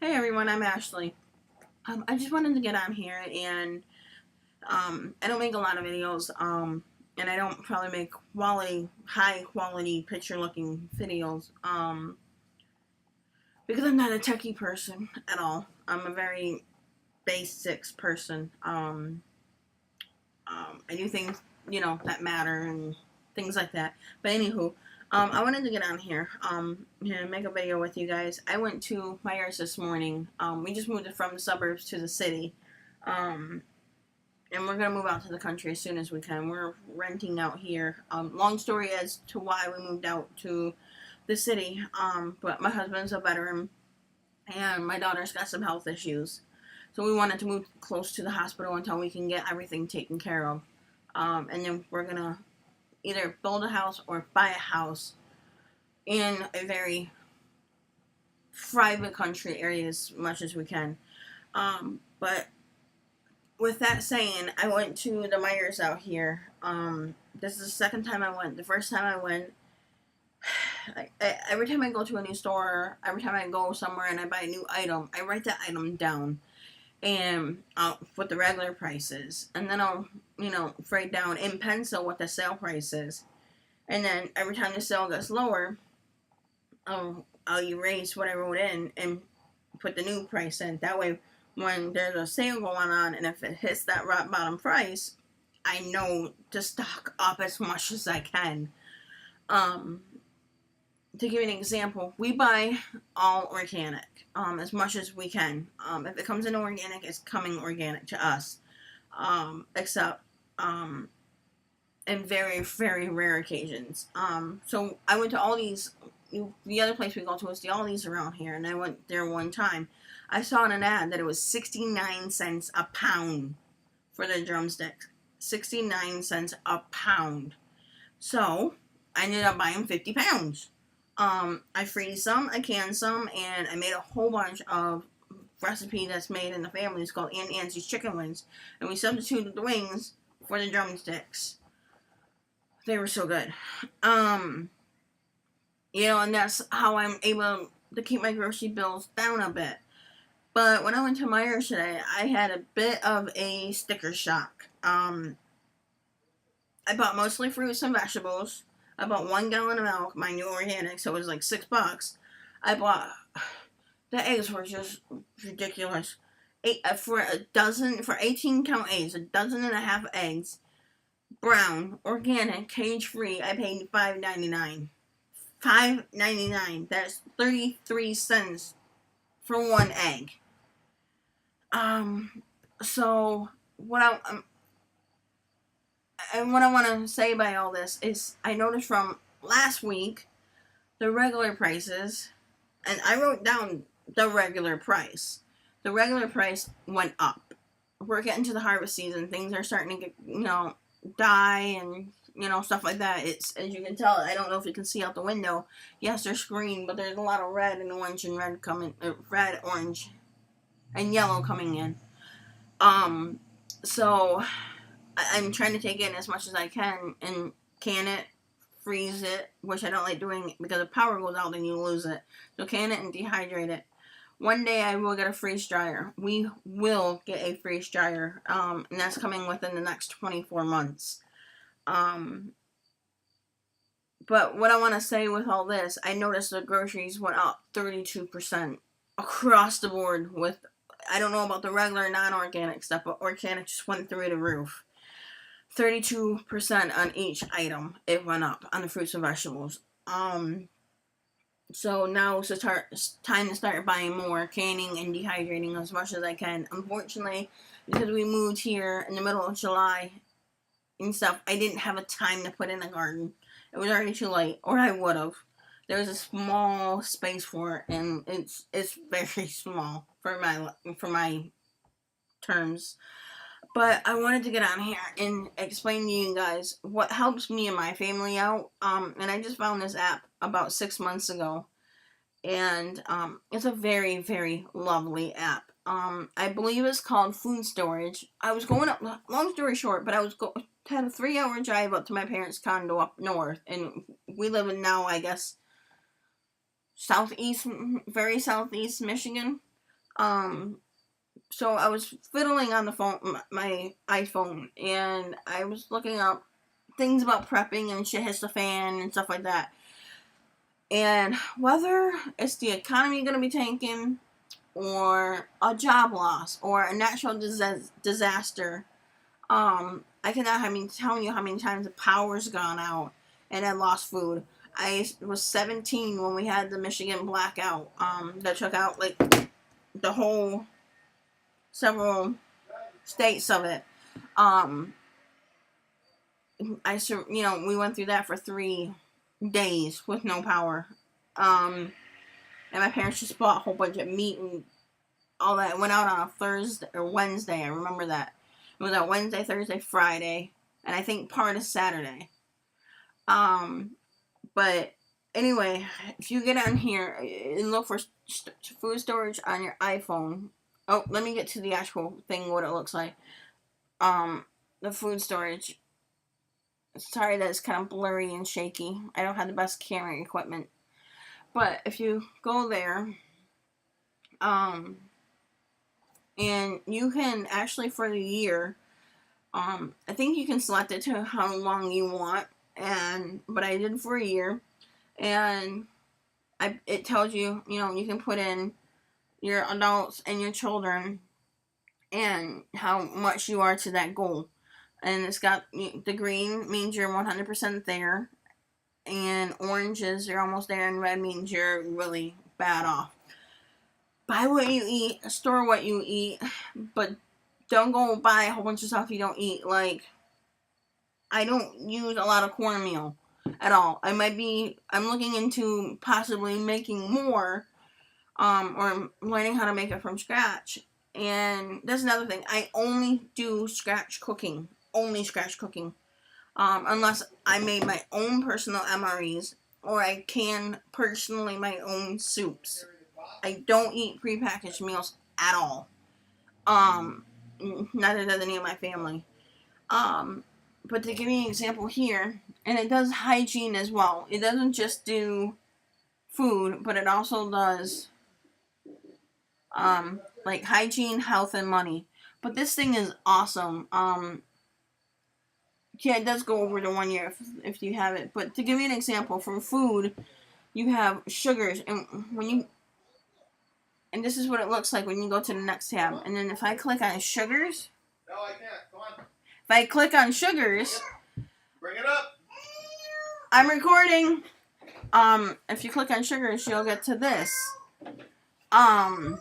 Hey everyone, I'm Ashley. I just wanted to get on here and I don't make a lot of videos, and I don't probably make high quality picture looking videos, because I'm not a techie person at all. I'm a very basics person. I do things, that matter and things like that. But anywho, I wanted to get on here, and make a video with you guys. I went to Myers this morning. We just moved from the suburbs to the city. Um, and we're gonna move out to the country as soon as we can. We're renting out here. Long story as to why we moved out to the city. But my husband's a veteran, and my daughter's got some health issues, so we wanted to move close to the hospital until we can get everything taken care of. And then we're gonna either build a house or buy a house in a very private country area as much as we can. But with that saying, I went to the Myers out here. This is the second time I went. The first time I went, every time I go to a new store, every time I go somewhere and I buy a new item, I write that item down and I'll put the regular prices, and then I'll write down in pencil what the sale price is, and then every time the sale gets lower, I'll erase what I wrote in and put the new price in. That way, when there's a sale going on and if it hits that rock bottom price, I know to stock up as much as I can. Um, to give you an example, we buy all organic, as much as we can. If it comes in organic, it's coming organic to us. Except in very, very rare occasions. So I went to Aldi's. The other place we go to is the Aldi's around here, and I went there one time. I saw in an ad that it was 69 cents a pound for the drumsticks. 69 cents a pound. So I ended up buying 50 pounds. I freeze some, I can some, and I made a whole bunch of recipe that's made in the family. It's called Aunt Nancy's Chicken Wings, and we substituted the wings for the drumsticks. They were so good. And that's how I'm able to keep my grocery bills down a bit. But when I went to Myers today, I had a bit of a sticker shock. I bought mostly fruits and vegetables. I bought 1 gallon of milk, my new organic, so it was like $6. I bought the eggs were just ridiculous. For a dozen, for 18 count eggs, a dozen and a half eggs, brown, organic, cage free. I paid $5.99. $5.99. That's 33 cents for one egg. So what I want to say by all this is I noticed from last week the regular prices, and I wrote down the regular price. The regular price went up. We're getting to the harvest season. Things are starting to get, die and, stuff like that. It's, as you can tell, I don't know if you can see out the window. Yes, there's green, but there's a lot of red and orange and red, orange, and yellow coming in. So I'm trying to take in as much as I can and can it, freeze it, which I don't like doing because if power goes out, then you lose it. So can it and dehydrate it. One day I will get a freeze dryer. We will get a freeze dryer, and that's coming within the next 24 months. But what I want to say with all this, I noticed the groceries went up 32% across the board with, I don't know about the regular non-organic stuff, but organic just went through the roof. 32% on each item, it went up on the fruits and vegetables. So now it's time to start buying more, canning and dehydrating as much as I can. Unfortunately, because we moved here in the middle of July and stuff, I didn't have a time to put in a garden. It was already too late, or I would have. There's a small space for it, and it's very small for my terms. But I wanted to get on here and explain to you guys what helps me and my family out. And I just found this app about 6 months ago. And it's a very, very lovely app. I believe it's called Food Storage. I was going up, long story short, but I had a 3-hour drive up to my parents' condo up north. And we live in now, I guess, very southeast Michigan. So I was fiddling on the phone, my iPhone, and I was looking up things about prepping and shit hits the fan and stuff like that. And whether it's the economy going to be tanking, or a job loss, or a natural disaster, I cannot tell you how many times the power's gone out and I lost food. I was 17 when we had the Michigan blackout, that took out like the whole several states of it. We went through that for 3 days with no power. And my parents just bought a whole bunch of meat and all that. It went out on a Thursday or Wednesday. I remember that. It was on Wednesday, Thursday, Friday, and I think part of Saturday. But anyway, if you get on here and look for food storage on your iPhone. Oh, let me get to the actual thing, what it looks like. The food storage. Sorry that it's kind of blurry and shaky. I don't have the best camera equipment. But if you go there, and you can actually, for the year, I think you can select it to how long you want, but I did for a year, and it tells you, you can put in your adults and your children and how much you are to that goal. And it's got, the green means you're 100% there, and orange is you're almost there, and red means you're really bad off. Buy what you eat, store what you eat, but don't go buy a whole bunch of stuff you don't eat. Like, I don't use a lot of cornmeal at all. I'm looking into possibly making more, or learning how to make it from scratch. And that's another thing. I only do scratch cooking. Only scratch cooking. Unless I made my own personal MREs, or I can personally my own soups. I don't eat prepackaged meals at all. Neither does any of my family. But to give you an example here, and it does hygiene as well. It doesn't just do food, but it also does, like hygiene, health, and money. But this thing is awesome. Yeah, it does go over the 1 year if you have it. But to give you an example, for food, you have sugars, and this is what it looks like when you go to the next tab. And then if I click on sugars, no, I can't. Come on. If I click on sugars, bring it up. I'm recording. If you click on sugars, you'll get to this. But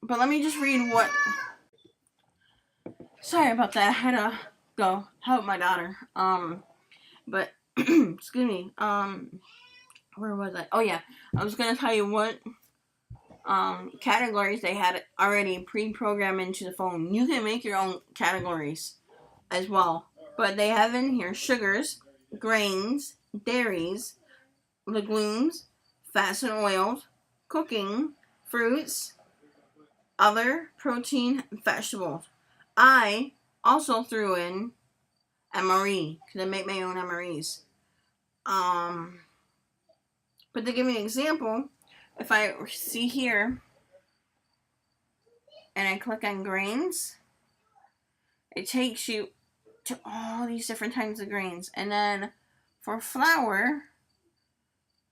let me just read what. Sorry about that. I had to go help my daughter. But excuse me. Where was I? Oh yeah, I was gonna tell you what categories they had already pre-programmed into the phone. You can make your own categories as well, but they have in here sugars, grains, dairies, legumes, fats and oils, cooking, fruits, other protein, vegetables. I also threw in MRE because I make my own MREs. But to give me an example, if I see here and I click on grains, it takes you to all these different types of grains. And then for flour,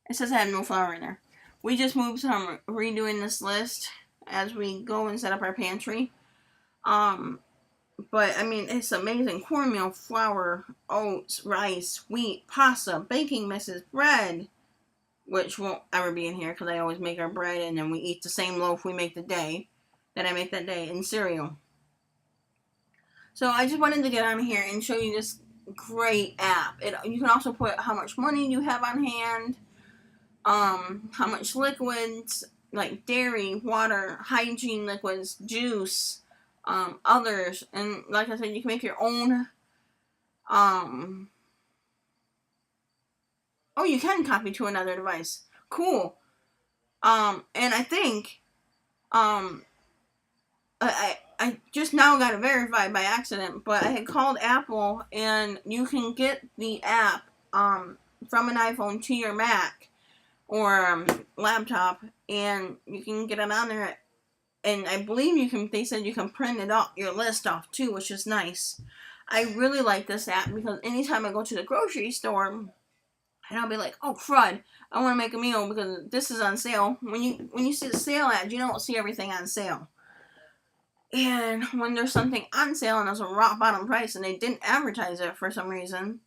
it says I have no flour in there. We just moved from redoing this list as we go and set up our pantry. But I mean, it's amazing. Cornmeal, flour, oats, rice, wheat, pasta, baking mixes, bread, which won't ever be in here because I always make our bread and then we eat the same loaf we make that I make that day, and cereal. So I just wanted to get on here and show you this great app. You can also put how much money you have on hand, how much liquids, like dairy, water, hygiene liquids, juice, others, and like I said, you can make your own, oh, you can copy to another device. Cool. And I think, I just now got it verified by accident, but I had called Apple, and you can get the app, from an iPhone to your Mac, or laptop, and you can get it on there. And I believe you can. They said you can print it off your list off too, which is nice. I really like this app because anytime I go to the grocery store, and I'll be like, "Oh crud, I want to make a meal because this is on sale." When you see the sale ad, you don't see everything on sale. And when there's something on sale and there's a rock bottom price and they didn't advertise it for some reason,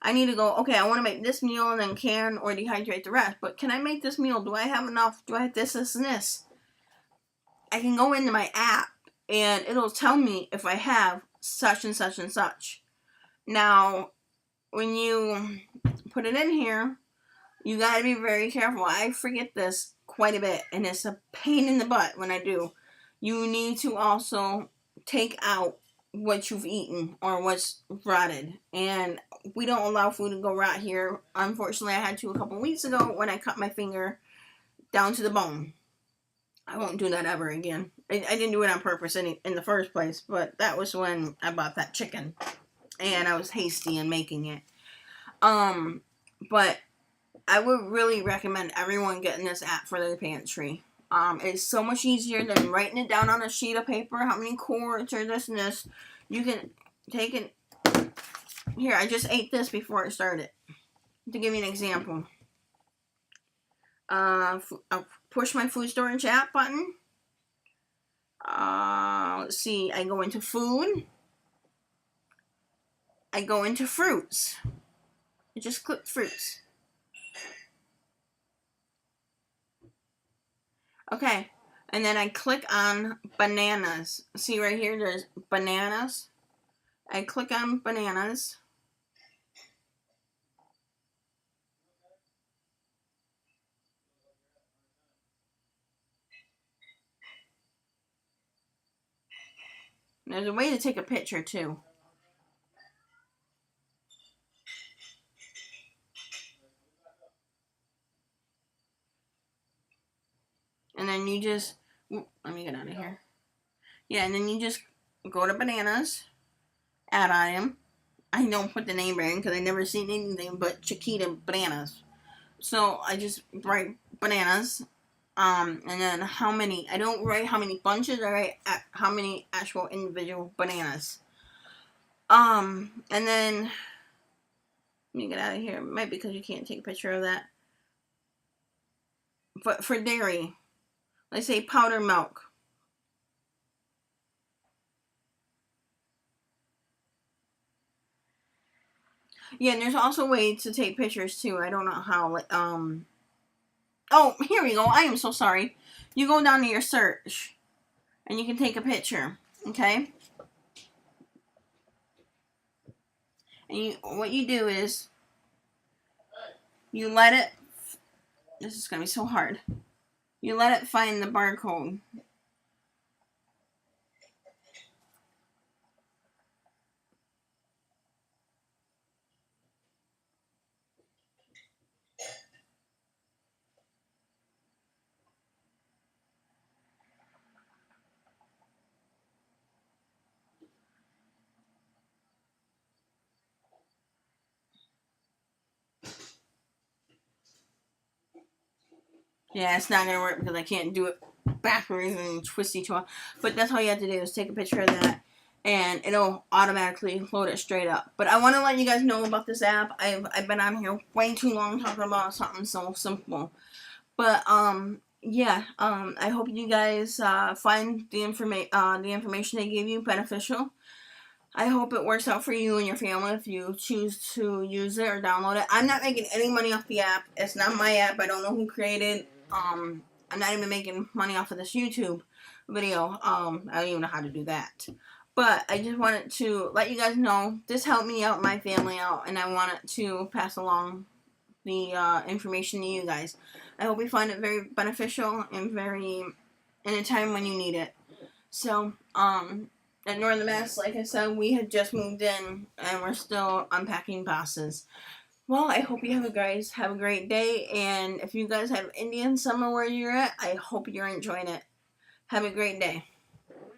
I need to go, okay, I want to make this meal and then can or dehydrate the rest. But can I make this meal? Do I have enough? Do I have this, and this? I can go into my app and it'll tell me if I have such and such and such. Now, when you put it in here, you gotta be very careful. I forget this quite a bit, and it's a pain in the butt when I do. You need to also take out what you've eaten or what's rotted. And we don't allow food to go rot here. Unfortunately, I had to a couple weeks ago when I cut my finger down to the bone. I won't do that ever again. I didn't do it on purpose in the first place, but that was when I bought that chicken. And I was hasty in making it. But I would really recommend everyone getting this app for their pantry. It's so much easier than writing it down on a sheet of paper, how many quarts or this and this. You can take it. Here, I just ate this before it started. To give you an example. I'll push my food storage app button. Let's see, I go into food. I go into fruits. I just click fruits. Okay, and then I click on bananas. See right here, there's bananas. I click on bananas. There's a way to take a picture too. And then you just, let me get out of here. Yeah, and then you just go to bananas, add item. I don't put the name in because I never seen anything but Chiquita bananas. So I just write bananas. And then how many, I don't write how many bunches, I write how many actual individual bananas. And then, let me get out of here. It might be because you can't take a picture of that. But for dairy, let's say powdered milk. Yeah, and there's also a way to take pictures too. I don't know how. Oh, here we go. I am so sorry. You go down to your search, and you can take a picture. Okay. And what you do is, you let it. This is gonna be so hard. You let it find the barcode. Yeah, it's not gonna work because I can't do it backwards and twisty twirl. But that's all you have to do is take a picture of that, and it'll automatically load it straight up. But I want to let you guys know about this app. I've been on here way too long talking about something so simple. But yeah, I hope you guys find the information they gave you beneficial. I hope it works out for you and your family if you choose to use it or download it. I'm not making any money off the app. It's not my app. I don't know who created. I'm not even making money off of this YouTube video. I don't even know how to do that. But I just wanted to let you guys know this helped me out, my family out, and I wanted to pass along the information to you guys. I hope you find it very beneficial and very in a time when you need it. So, at Northern Mass, like I said, we had just moved in and we're still unpacking boxes. Well, I hope you guys have a great day, and if you guys have Indian summer where you're at, I hope you're enjoying it. Have a great day.